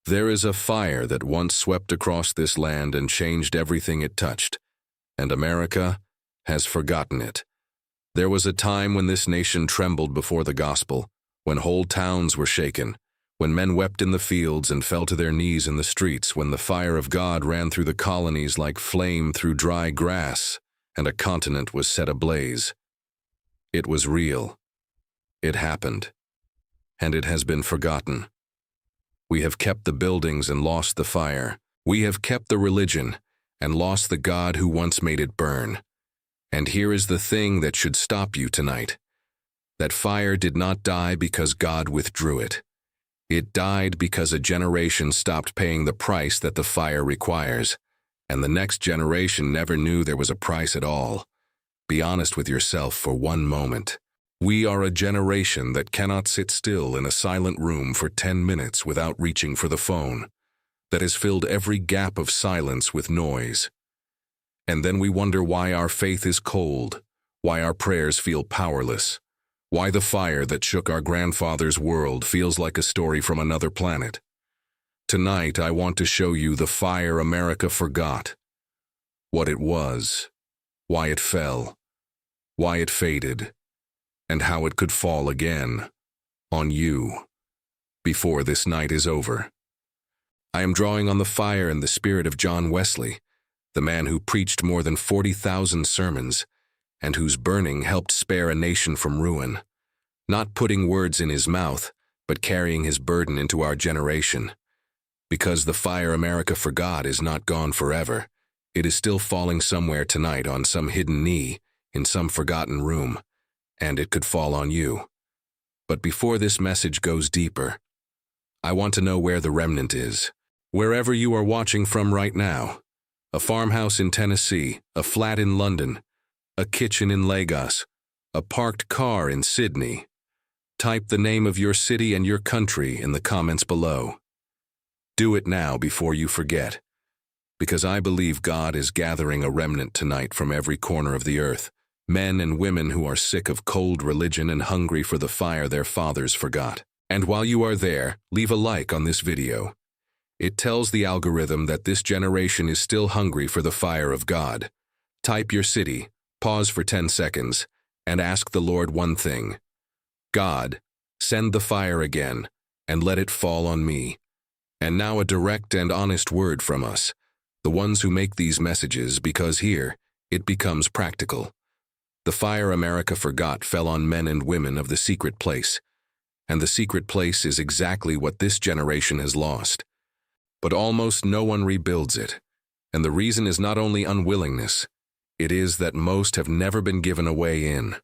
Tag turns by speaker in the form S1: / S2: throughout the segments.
S1: There is a fire that once swept across this land and changed everything it touched, and America has forgotten it. There was a time when this nation trembled before the gospel, when whole towns were shaken, when men wept in the fields and fell to their knees in the streets, when the fire of God ran through the colonies like flame through dry grass, and a continent was set ablaze. It was real. It happened. And it has been forgotten. We have kept the buildings and lost the fire. We have kept the religion and lost the God who once made it burn. And here is the thing that should stop you tonight. That fire did not die because God withdrew it. It died because a generation stopped paying the price that the fire requires, and the next generation never knew there was a price at all. Be honest with yourself for one moment. We are a generation that cannot sit still in a silent room for 10 minutes without reaching for the phone, that has filled every gap of silence with noise. And then we wonder why our faith is cold, why our prayers feel powerless, why the fire that shook our grandfather's world feels like a story from another planet. Tonight, I want to show you the fire America forgot, what it was, why it fell, why it faded, and how it could fall again, on you, before this night is over. I am drawing on the fire and the spirit of John Wesley, the man who preached more than 40,000 sermons, and whose burning helped spare a nation from ruin, not putting words in his mouth, but carrying his burden into our generation. Because the fire America forgot is not gone forever, it is still falling somewhere tonight on some hidden knee, in some forgotten room, and it could fall on you. But before this message goes deeper, I want to know where the remnant is. Wherever you are watching from right now, a farmhouse in Tennessee, a flat in London, a kitchen in Lagos, a parked car in Sydney. Type the name of your city and your country in the comments below. Do it now before you forget, because I believe God is gathering a remnant tonight from every corner of the earth, men and women who are sick of cold religion and hungry for the fire their fathers forgot. And while you are there, leave a like on this video. It tells the algorithm that this generation is still hungry for the fire of God. Type your city, pause for 10 seconds, and ask the Lord one thing. God, send the fire again, and let it fall on me. And now a direct and honest word from us, the ones who make these messages, because here, it becomes practical. The fire America forgot fell on men and women of the secret place, and the secret place is exactly what this generation has lost. But almost no one rebuilds it, and the reason is not only unwillingness, it is that most have never been given a way in.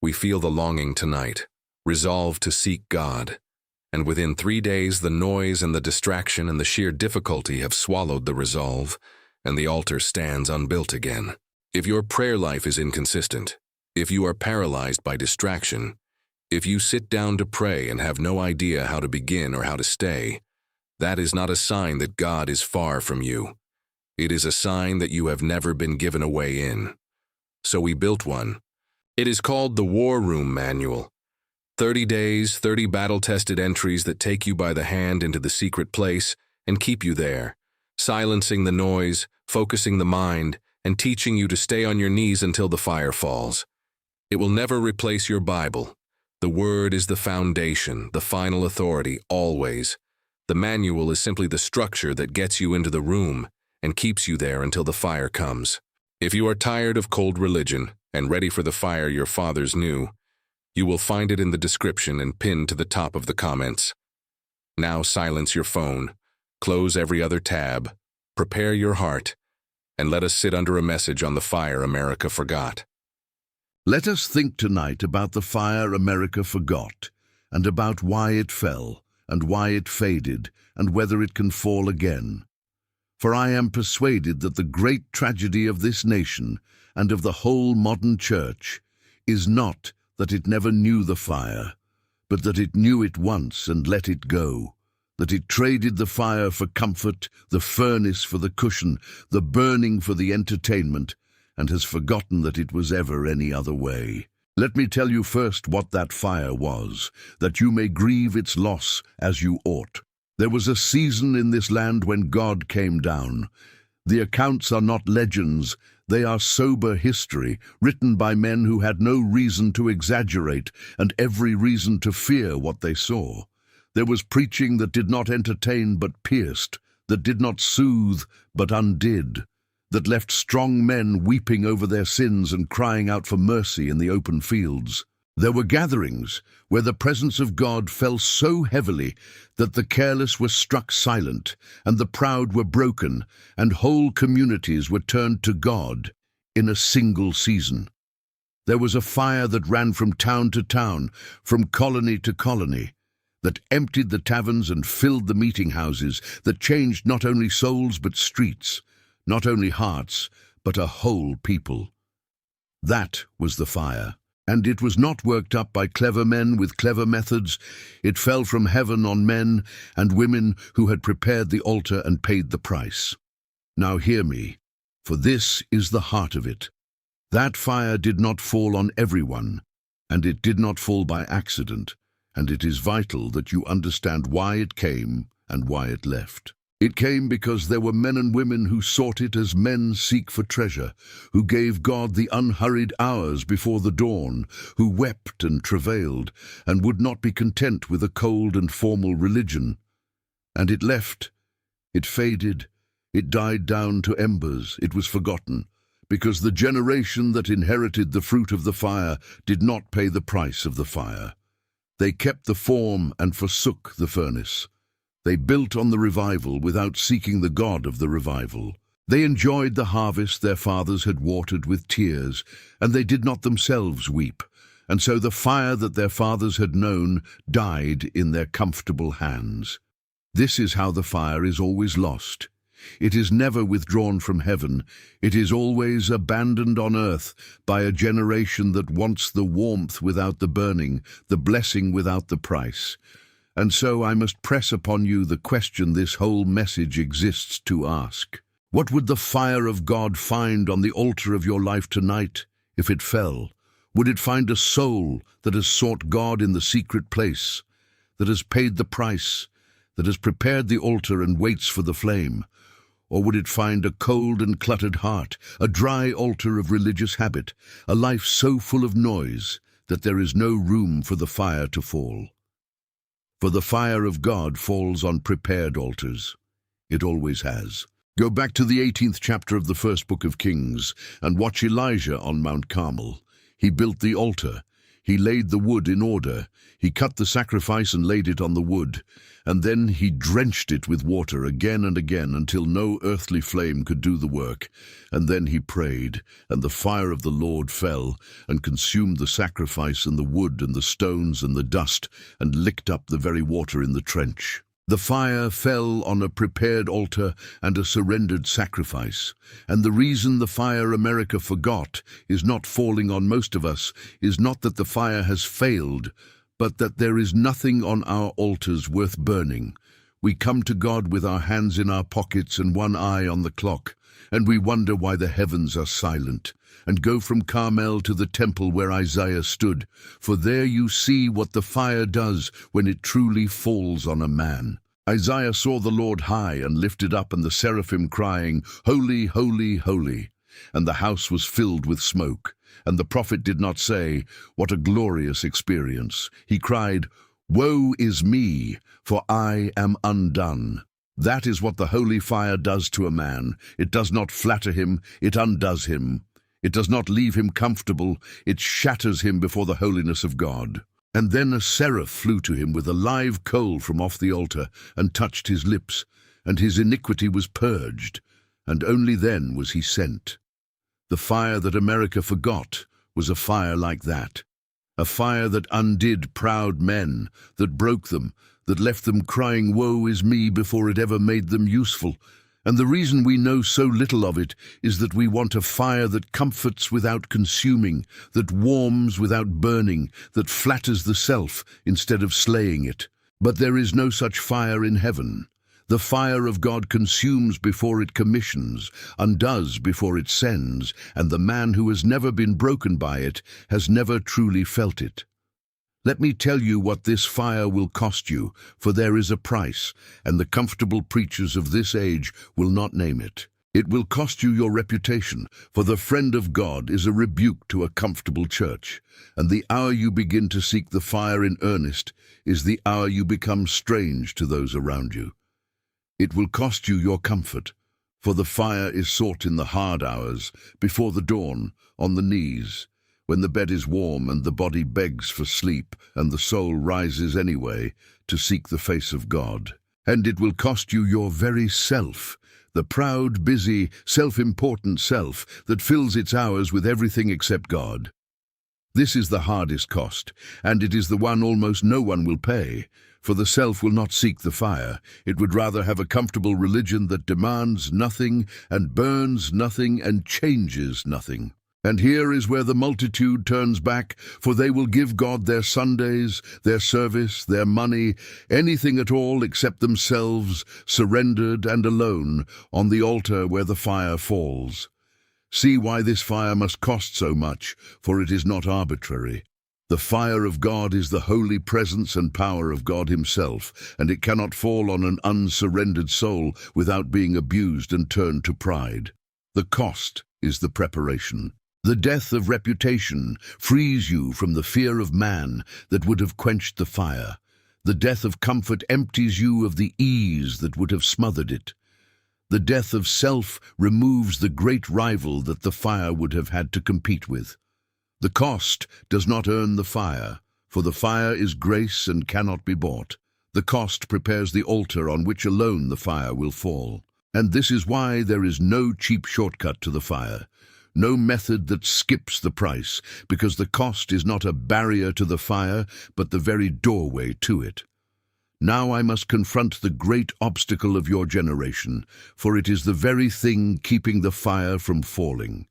S1: We feel the longing tonight, resolved to seek God, and within 3 days the noise and the distraction and the sheer difficulty have swallowed the resolve, and the altar stands unbuilt again. If your prayer life is inconsistent, if you are paralyzed by distraction, if you sit down to pray and have no idea how to begin or how to stay, that is not a sign that God is far from you. It is a sign that you have never been given a way in. So we built one. It is called the War Room Manual. 30 days, 30 battle-tested entries that take you by the hand into the secret place and keep you there, silencing the noise, focusing the mind, and teaching you to stay on your knees until the fire falls. It will never replace your Bible. The Word is the foundation, the final authority, always. The manual is simply the structure that gets you into the room and keeps you there until the fire comes. If you are tired of cold religion and ready for the fire your fathers knew, you will find it in the description and pinned to the top of the comments. Now silence your phone, close every other tab, prepare your heart, and let us sit under a message on the fire America forgot.
S2: Let us think tonight about the fire America forgot, and about why it fell, and why it faded, and whether it can fall again. For I am persuaded that the great tragedy of this nation, and of the whole modern church, is not that it never knew the fire, but that it knew it once and let it go, that it traded the fire for comfort, the furnace for the cushion, the burning for the entertainment, and has forgotten that it was ever any other way. Let me tell you first what that fire was, that you may grieve its loss as you ought. There was a season in this land when God came down. The accounts are not legends, they are sober history, written by men who had no reason to exaggerate and every reason to fear what they saw. There was preaching that did not entertain but pierced, that did not soothe but undid, that left strong men weeping over their sins and crying out for mercy in the open fields. There were gatherings where the presence of God fell so heavily that the careless were struck silent, and the proud were broken, and whole communities were turned to God in a single season. There was a fire that ran from town to town, from colony to colony, that emptied the taverns and filled the meeting houses, that changed not only souls but streets, not only hearts, but a whole people. That was the fire. And it was not worked up by clever men with clever methods. It fell from heaven on men and women who had prepared the altar and paid the price. Now hear me, for this is the heart of it. That fire did not fall on everyone, and it did not fall by accident, and it is vital that you understand why it came and why it left. It came because there were men and women who sought it as men seek for treasure, who gave God the unhurried hours before the dawn, who wept and travailed, and would not be content with a cold and formal religion. And it left, it faded, it died down to embers, it was forgotten, because the generation that inherited the fruit of the fire did not pay the price of the fire. They kept the form and forsook the furnace. They built on the revival without seeking the God of the revival. They enjoyed the harvest their fathers had watered with tears, and they did not themselves weep, and so the fire that their fathers had known died in their comfortable hands. This is how the fire is always lost. It is never withdrawn from heaven. It is always abandoned on earth by a generation that wants the warmth without the burning, the blessing without the price. And so I must press upon you the question this whole message exists to ask. What would the fire of God find on the altar of your life tonight if it fell? Would it find a soul that has sought God in the secret place, that has paid the price, that has prepared the altar and waits for the flame? Or would it find a cold and cluttered heart, a dry altar of religious habit, a life so full of noise that there is no room for the fire to fall? For the fire of God falls on prepared altars. It always has. Go back to the 18th chapter of the first book of Kings and watch Elijah on Mount Carmel. He built the altar. He laid the wood in order. He cut the sacrifice and laid it on the wood. And then he drenched it with water again and again until no earthly flame could do the work. And then he prayed, and the fire of the Lord fell and consumed the sacrifice and the wood and the stones and the dust and licked up the very water in the trench. The fire fell on a prepared altar and a surrendered sacrifice. And the reason the fire America forgot is not falling on most of us is not that the fire has failed, but that there is nothing on our altars worth burning. We come to God with our hands in our pockets and one eye on the clock, and we wonder why the heavens are silent, and go from Carmel to the temple where Isaiah stood, for there you see what the fire does when it truly falls on a man. Isaiah saw the Lord high and lifted up, and the seraphim crying, "Holy, holy, holy," and the house was filled with smoke. And the prophet did not say, "What a glorious experience." He cried, "Woe is me, for I am undone." That is what the holy fire does to a man. It does not flatter him, it undoes him. It does not leave him comfortable, it shatters him before the holiness of God. And then a seraph flew to him with a live coal from off the altar and touched his lips, and his iniquity was purged, and only then was he sent. The fire that America forgot was a fire like that, a fire that undid proud men, that broke them, that left them crying, "Woe is me," before it ever made them useful. And the reason we know so little of it is that we want a fire that comforts without consuming, that warms without burning, that flatters the self instead of slaying it. But there is no such fire in heaven. The fire of God consumes before it commissions, undoes before it sends, and the man who has never been broken by it has never truly felt it. Let me tell you what this fire will cost you, for there is a price, and the comfortable preachers of this age will not name it. It will cost you your reputation, for the friend of God is a rebuke to a comfortable church, and the hour you begin to seek the fire in earnest is the hour you become strange to those around you. It will cost you your comfort, for the fire is sought in the hard hours, before the dawn, on the knees, when the bed is warm and the body begs for sleep and the soul rises anyway to seek the face of God. And it will cost you your very self, the proud, busy, self-important self that fills its hours with everything except God. This is the hardest cost, and it is the one almost no one will pay, for the self will not seek the fire. It would rather have a comfortable religion that demands nothing and burns nothing and changes nothing. And here is where the multitude turns back, for they will give God their Sundays, their service, their money, anything at all except themselves, surrendered and alone, on the altar where the fire falls. See why this fire must cost so much, for it is not arbitrary. The fire of God is the holy presence and power of God himself, and it cannot fall on an unsurrendered soul without being abused and turned to pride. The cost is the preparation. The death of reputation frees you from the fear of man that would have quenched the fire. The death of comfort empties you of the ease that would have smothered it. The death of self removes the great rival that the fire would have had to compete with. The cost does not earn the fire, for the fire is grace and cannot be bought. The cost prepares the altar on which alone the fire will fall. And this is why there is no cheap shortcut to the fire. No method that skips the price, because the cost is not a barrier to the fire, but the very doorway to it. Now I must confront the great obstacle of your generation, for it is the very thing keeping the fire from falling.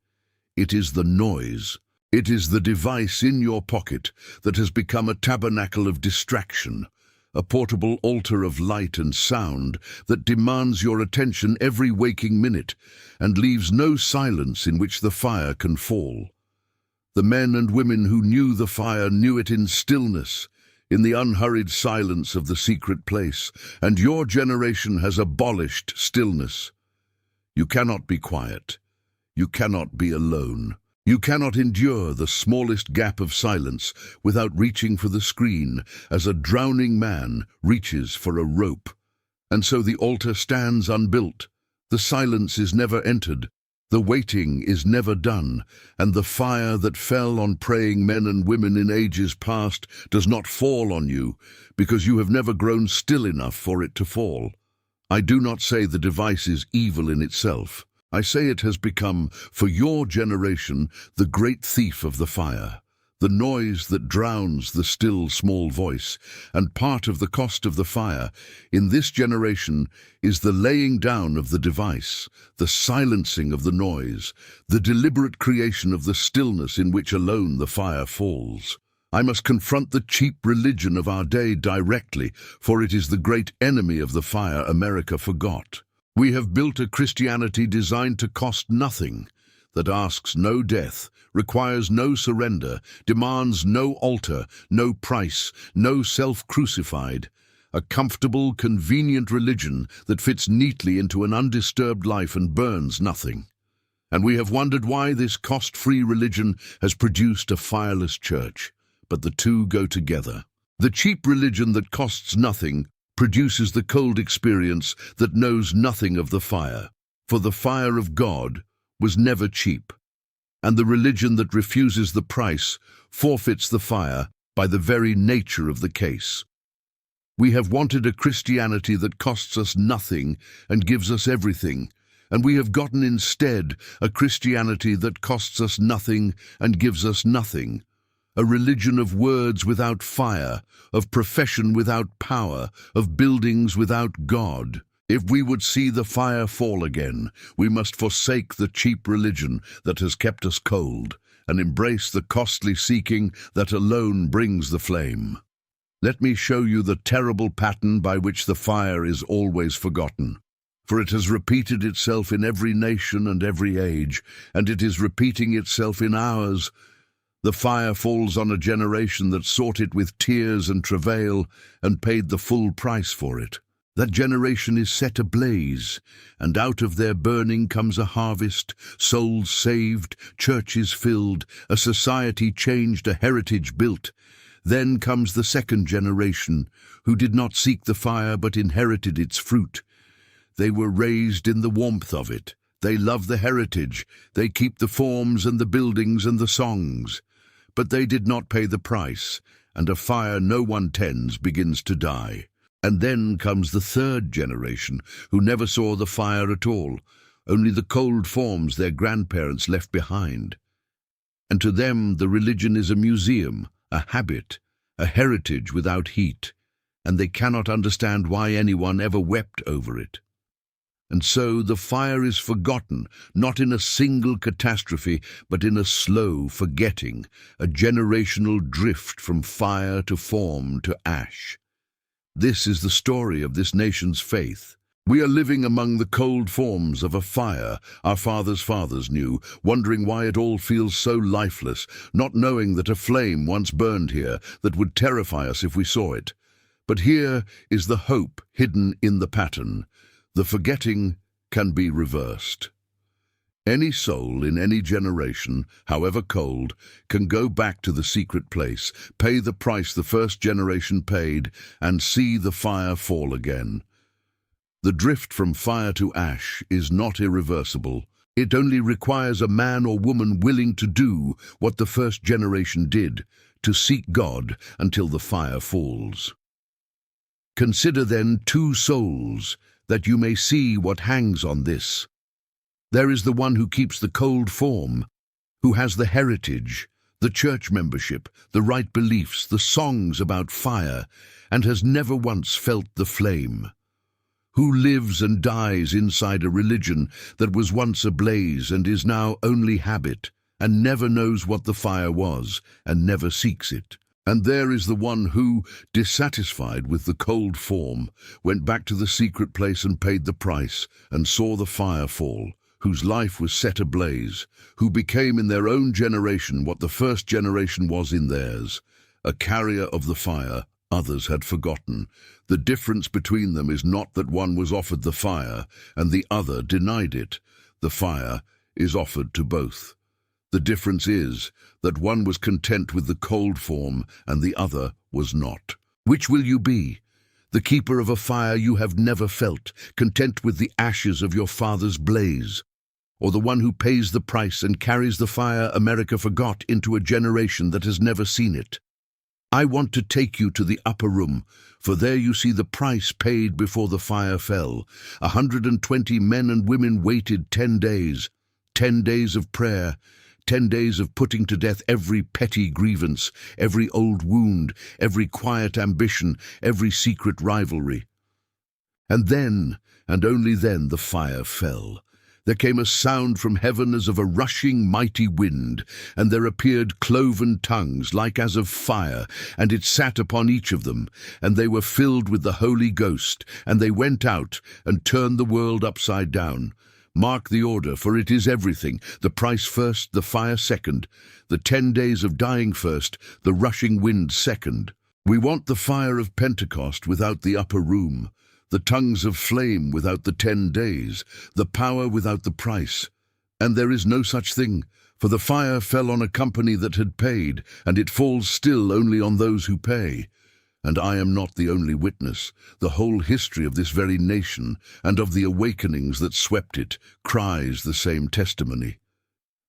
S2: It is the noise. It is the device in your pocket that has become a tabernacle of distraction, a portable altar of light and sound that demands your attention every waking minute and leaves no silence in which the fire can fall. The men and women who knew the fire knew it in stillness, in the unhurried silence of the secret place, and your generation has abolished stillness. You cannot be quiet. You cannot be alone. You cannot endure the smallest gap of silence without reaching for the screen, as a drowning man reaches for a rope. And so the altar stands unbuilt. The silence is never entered. The waiting is never done, and the fire that fell on praying men and women in ages past does not fall on you, because you have never grown still enough for it to fall. I do not say the device is evil in itself. I say it has become, for your generation, the great thief of the fire, the noise that drowns the still small voice, and part of the cost of the fire in this generation is the laying down of the device, the silencing of the noise, the deliberate creation of the stillness in which alone the fire falls. I must confront the cheap religion of our day directly, for it is the great enemy of the fire America forgot. We have built a Christianity designed to cost nothing, that asks no death, requires no surrender, demands no altar, no price, no self-crucified, a comfortable, convenient religion that fits neatly into an undisturbed life and burns nothing. And we have wondered why this cost-free religion has produced a fireless church, but the two go together. The cheap religion that costs nothing produces the cold experience that knows nothing of the fire, for the fire of God was never cheap, and the religion that refuses the price forfeits the fire by the very nature of the case. We have wanted a Christianity that costs us nothing and gives us everything, and we have gotten instead a Christianity that costs us nothing and gives us nothing. A religion of words without fire, of profession without power, of buildings without God. If we would see the fire fall again, we must forsake the cheap religion that has kept us cold and embrace the costly seeking that alone brings the flame. Let me show you the terrible pattern by which the fire is always forgotten. For it has repeated itself in every nation and every age, and it is repeating itself in ours. The fire falls on a generation that sought it with tears and travail and paid the full price for it. That generation is set ablaze, and out of their burning comes a harvest, souls saved, churches filled, a society changed, a heritage built. Then comes the second generation, who did not seek the fire but inherited its fruit. They were raised in the warmth of it. They love the heritage. They keep the forms and the buildings and the songs. But they did not pay the price, and a fire no one tends begins to die. And then comes the third generation, who never saw the fire at all, only the cold forms their grandparents left behind. And to them the religion is a museum, a habit, a heritage without heat, and they cannot understand why anyone ever wept over it. And so the fire is forgotten, not in a single catastrophe, but in a slow forgetting, a generational drift from fire to form to ash. This is the story of this nation's faith. We are living among the cold forms of a fire our fathers' fathers knew, wondering why it all feels so lifeless, not knowing that a flame once burned here that would terrify us if we saw it. But here is the hope hidden in the pattern. The forgetting can be reversed. Any soul in any generation, however cold, can go back to the secret place, pay the price the first generation paid, and see the fire fall again. The drift from fire to ash is not irreversible. It only requires a man or woman willing to do what the first generation did, to seek God until the fire falls. Consider then two souls, that you may see what hangs on this. There is the one who keeps the cold form, who has the heritage, the church membership, the right beliefs, the songs about fire, and has never once felt the flame. Who lives and dies inside a religion that was once ablaze and is now only habit, and never knows what the fire was, and never seeks it. And there is the one who, dissatisfied with the cold form, went back to the secret place and paid the price, and saw the fire fall, whose life was set ablaze, who became in their own generation what the first generation was in theirs, a carrier of the fire others had forgotten. The difference between them is not that one was offered the fire and the other denied it. The fire is offered to both. The difference is that one was content with the cold form and the other was not. Which will you be? The keeper of a fire you have never felt, content with the ashes of your father's blaze, or the one who pays the price and carries the fire America forgot into a generation that has never seen it? I want to take you to the upper room, for there you see the price paid before the fire fell. 120 men and women waited 10 days, 10 days of prayer, 10 days of putting to death every petty grievance, every old wound, every quiet ambition, every secret rivalry. And then, and only then, the fire fell. There came a sound from heaven as of a rushing mighty wind, and there appeared cloven tongues like as of fire, and it sat upon each of them, and they were filled with the Holy Ghost, and they went out and turned the world upside down. Mark the order, for it is everything, the price first, the fire second, the 10 days of dying first, the rushing wind second. We want the fire of Pentecost without the upper room, the tongues of flame without the 10 days, the power without the price. And there is no such thing, for the fire fell on a company that had paid, and it falls still only on those who pay. And I am not the only witness. The whole history of this very nation, and of the awakenings that swept it, cries the same testimony.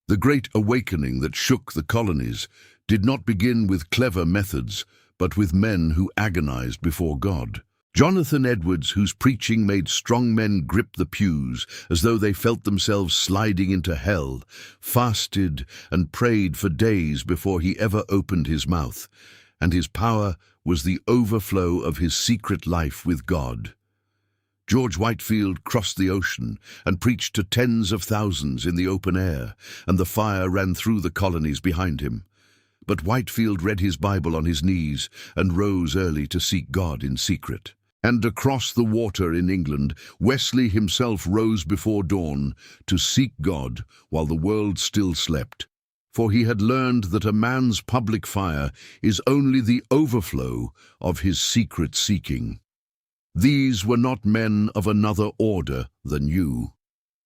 S2: The great awakening that shook the colonies did not begin with clever methods, but with men who agonized before God. Jonathan Edwards, whose preaching made strong men grip the pews as though they felt themselves sliding into hell, fasted and prayed for days before he ever opened his mouth, and his power was the overflow of his secret life with God. George Whitefield crossed the ocean and preached to tens of thousands in the open air, and the fire ran through the colonies behind him. But Whitefield read his Bible on his knees and rose early to seek God in secret. And across the water in England, Wesley himself rose before dawn to seek God while the world still slept. for he had learned that a man's public fire is only the overflow of his secret seeking. These were not men of another order than you.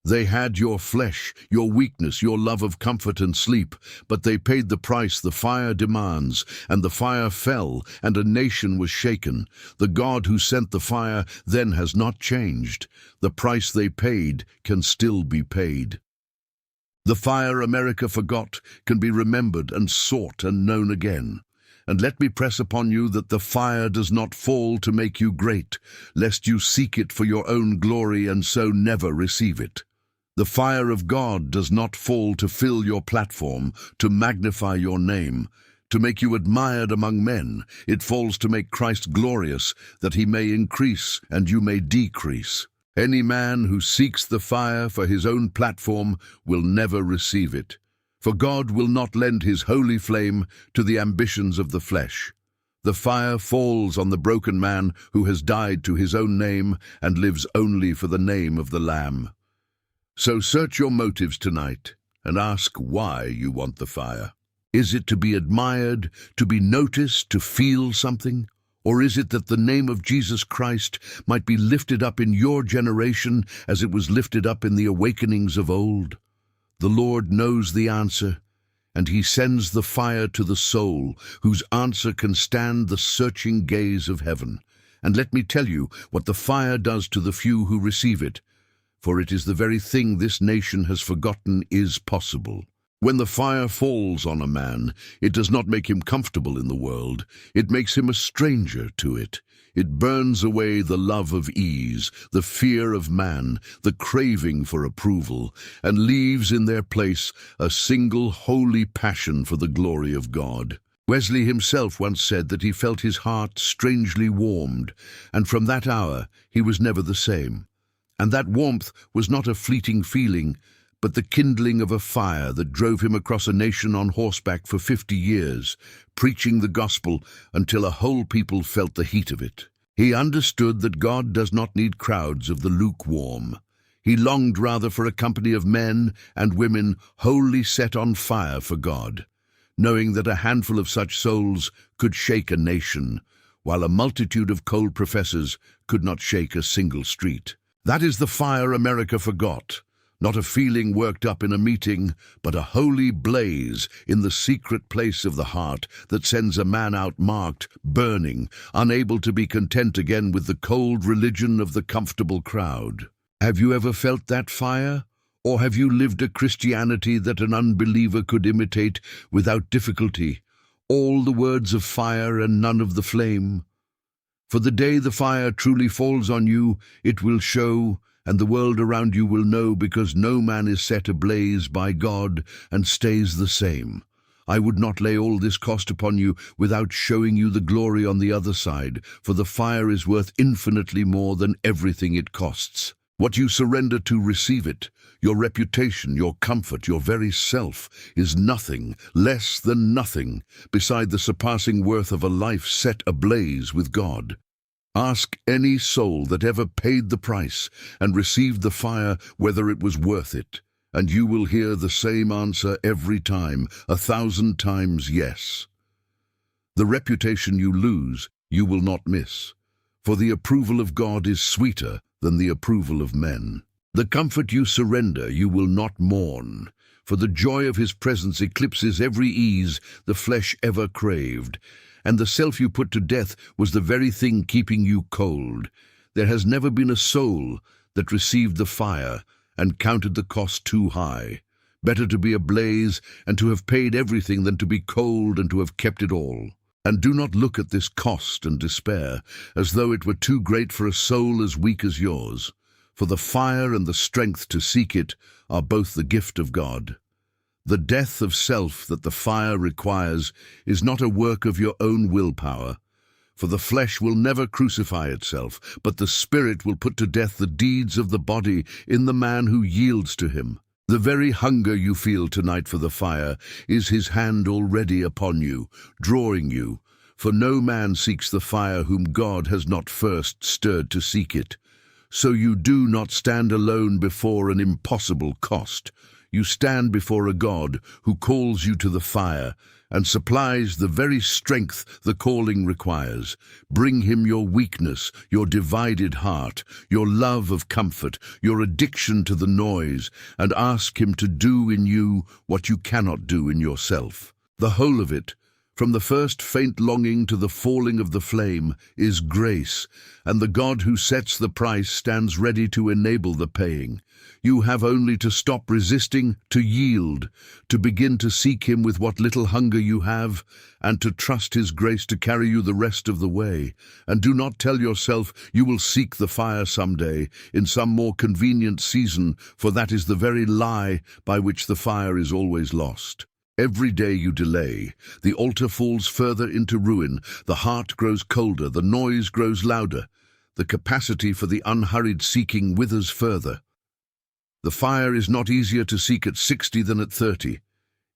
S2: They had your flesh, your weakness, your love of comfort and sleep, but they paid the price the fire demands, and the fire fell, and a nation was shaken. The God who sent the fire then has not changed. The price they paid can still be paid. The fire America forgot can be remembered and sought and known again. And let me press upon you that the fire does not fall to make you great, lest you seek it for your own glory and so never receive it. The fire of God does not fall to fill your platform, to magnify your name, to make you admired among men. It falls to make Christ glorious, that he may increase and you may decrease. Any man who seeks the fire for his own platform will never receive it. For God will not lend his holy flame to the ambitions of the flesh. The fire falls on the broken man who has died to his own name and lives only for the name of the Lamb. So search your motives tonight and ask why you want the fire. Is it to be admired, to be noticed, to feel something? Or is it that the name of Jesus Christ might be lifted up in your generation as it was lifted up in the awakenings of old? The Lord knows the answer, and he sends the fire to the soul, whose answer can stand the searching gaze of heaven. And let me tell you what the fire does to the few who receive it, for it is the very thing this nation has forgotten is possible. When the fire falls on a man, it does not make him comfortable in the world. It makes him a stranger to it. It burns away the love of ease, the fear of man, the craving for approval, and leaves in their place a single holy passion for the glory of God. Wesley himself once said that he felt his heart strangely warmed, and from that hour he was never the same. And that warmth was not a fleeting feeling, but the kindling of a fire that drove him across a nation on horseback for 50 years, preaching the gospel until a whole people felt the heat of it. He understood that God does not need crowds of the lukewarm. He longed rather for a company of men and women wholly set on fire for God, knowing that a handful of such souls could shake a nation, while a multitude of cold professors could not shake a single street. That is the fire America forgot. Not a feeling worked up in a meeting, but a holy blaze in the secret place of the heart that sends a man out marked, burning, unable to be content again with the cold religion of the comfortable crowd. Have you ever felt that fire? Or have you lived a Christianity that an unbeliever could imitate without difficulty? All the words of fire and none of the flame. For the day the fire truly falls on you, it will show, and the world around you will know, because no man is set ablaze by God and stays the same. I would not lay all this cost upon you without showing you the glory on the other side, for the fire is worth infinitely more than everything it costs. What you surrender to receive it, your reputation, your comfort, your very self, is nothing, less than nothing, beside the surpassing worth of a life set ablaze with God. Ask any soul that ever paid the price and received the fire whether it was worth it, and you will hear the same answer every time, 1,000 times yes. The reputation you lose, you will not miss, for the approval of God is sweeter than the approval of men. The comfort you surrender, you will not mourn, for the joy of his presence eclipses every ease the flesh ever craved, and the self you put to death was the very thing keeping you cold. There has never been a soul that received the fire and counted the cost too high. Better to be ablaze and to have paid everything than to be cold and to have kept it all. And do not look at this cost and despair as though it were too great for a soul as weak as yours, for the fire and the strength to seek it are both the gift of God. The death of self that the fire requires is not a work of your own willpower, for the flesh will never crucify itself, but the Spirit will put to death the deeds of the body in the man who yields to him. The very hunger you feel tonight for the fire is his hand already upon you, drawing you, for no man seeks the fire whom God has not first stirred to seek it. So you do not stand alone before an impossible cost. you stand before a God who calls you to the fire and supplies the very strength the calling requires. Bring him your weakness, your divided heart, your love of comfort, your addiction to the noise, and ask him to do in you what you cannot do in yourself. The whole of it, from the first faint longing to the falling of the flame, is grace, and the God who sets the price stands ready to enable the paying. You have only to stop resisting, to yield, to begin to seek him with what little hunger you have, and to trust his grace to carry you the rest of the way. And do not tell yourself you will seek the fire someday, in some more convenient season, for that is the very lie by which the fire is always lost. Every day you delay, the altar falls further into ruin, the heart grows colder, the noise grows louder, the capacity for the unhurried seeking withers further. The fire is not easier to seek at 60 than at 30.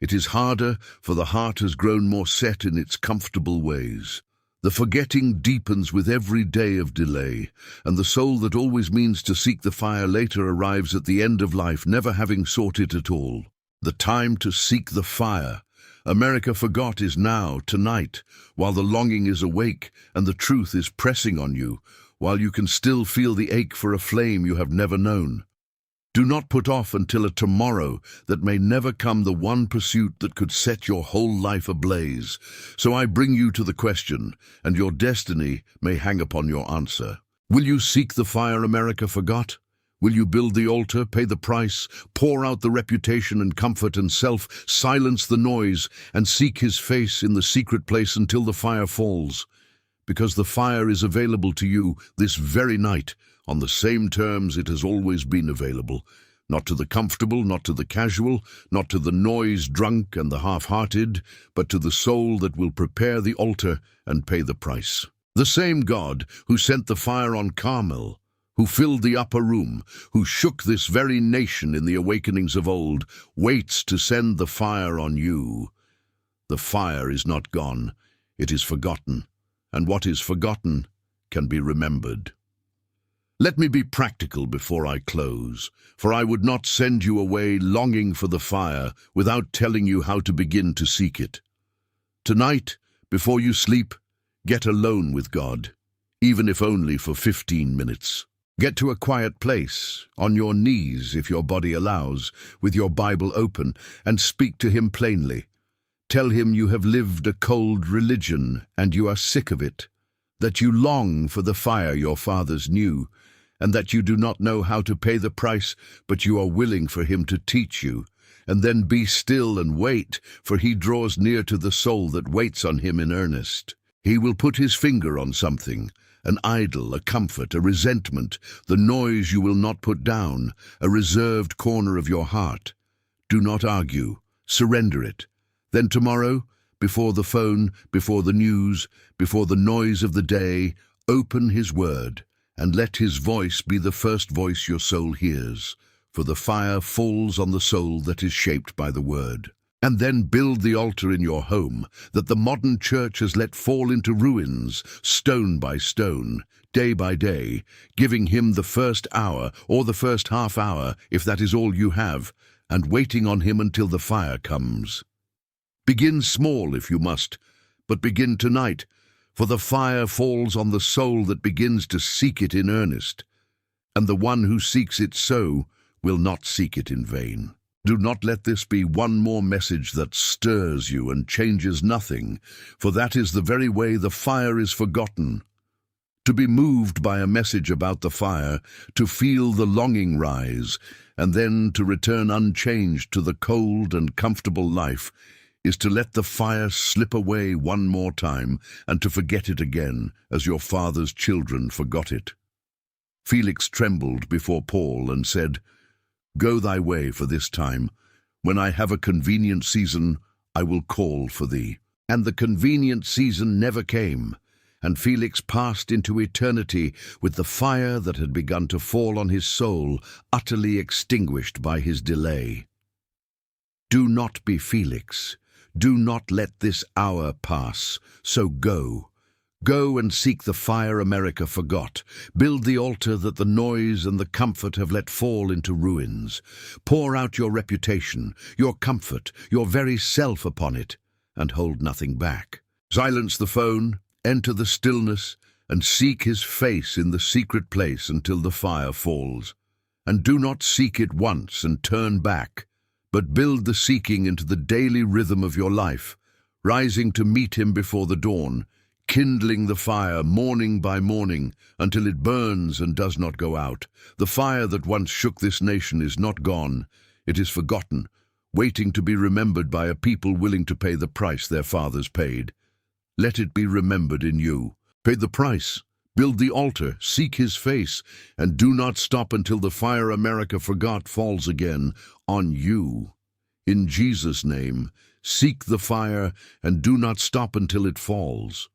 S2: It is harder, for the heart has grown more set in its comfortable ways. The forgetting deepens with every day of delay, and the soul that always means to seek the fire later arrives at the end of life, never having sought it at all. The time to seek the fire, America forgot, is now, tonight, while the longing is awake and the truth is pressing on you, while you can still feel the ache for a flame you have never known. Do not put off until a tomorrow that may never come the one pursuit that could set your whole life ablaze. So I bring you to the question, and your destiny may hang upon your answer. Will you seek the fire America forgot? Will you build the altar, pay the price, pour out the reputation and comfort and self, silence the noise, and seek his face in the secret place until the fire falls? Because the fire is available to you this very night, on the same terms it has always been available. Not to the comfortable, not to the casual, not to the noise-drunk and the half-hearted, but to the soul that will prepare the altar and pay the price. The same God who sent the fire on Carmel, who filled the upper room, who shook this very nation in the awakenings of old, waits to send the fire on you. The fire is not gone, it is forgotten, and what is forgotten can be remembered. Let me be practical before I close, for I would not send you away longing for the fire without telling you how to begin to seek it. Tonight, before you sleep, get alone with God, even if only for 15 minutes. Get to a quiet place, on your knees if your body allows, with your Bible open, and speak to him plainly. Tell him you have lived a cold religion and you are sick of it, that you long for the fire your fathers knew, and that you do not know how to pay the price, but you are willing for him to teach you. And then be still and wait, for he draws near to the soul that waits on him in earnest. He will put his finger on something, an idol, a comfort, a resentment, the noise you will not put down, a reserved corner of your heart. Do not argue, surrender it. Then tomorrow, before the phone, before the news, before the noise of the day, open his word, and let his voice be the first voice your soul hears, for the fire falls on the soul that is shaped by the word. And then build the altar in your home that the modern church has let fall into ruins, stone by stone, day by day, giving him the first hour or the first half hour, if that is all you have, and waiting on him until the fire comes. Begin small if you must, but begin tonight, for the fire falls on the soul that begins to seek it in earnest, and the one who seeks it so will not seek it in vain. Do not let this be one more message that stirs you and changes nothing, for that is the very way the fire is forgotten. To be moved by a message about the fire, to feel the longing rise, and then to return unchanged to the cold and comfortable life, is to let the fire slip away one more time and to forget it again, as your father's children forgot it. Felix trembled before Paul and said, "Go thy way for this time. When I have a convenient season, I will call for thee." And the convenient season never came, and Felix passed into eternity with the fire that had begun to fall on his soul utterly extinguished by his delay. Do not be Felix. Do not let this hour pass. So go. Go and seek the fire America forgot. Build the altar that the noise and the comfort have let fall into ruins. Pour out your reputation, your comfort, your very self upon it, and hold nothing back. Silence the phone, enter the stillness, and seek his face in the secret place until the fire falls. And do not seek it once and turn back, but build the seeking into the daily rhythm of your life, rising to meet him before the dawn, kindling the fire morning by morning until it burns and does not go out. The fire that once shook this nation is not gone. It is forgotten, waiting to be remembered by a people willing to pay the price their fathers paid. Let it be remembered in you. Pay the price, build the altar, seek his face, and do not stop until the fire America forgot falls again on you. In Jesus' name, seek the fire and do not stop until it falls.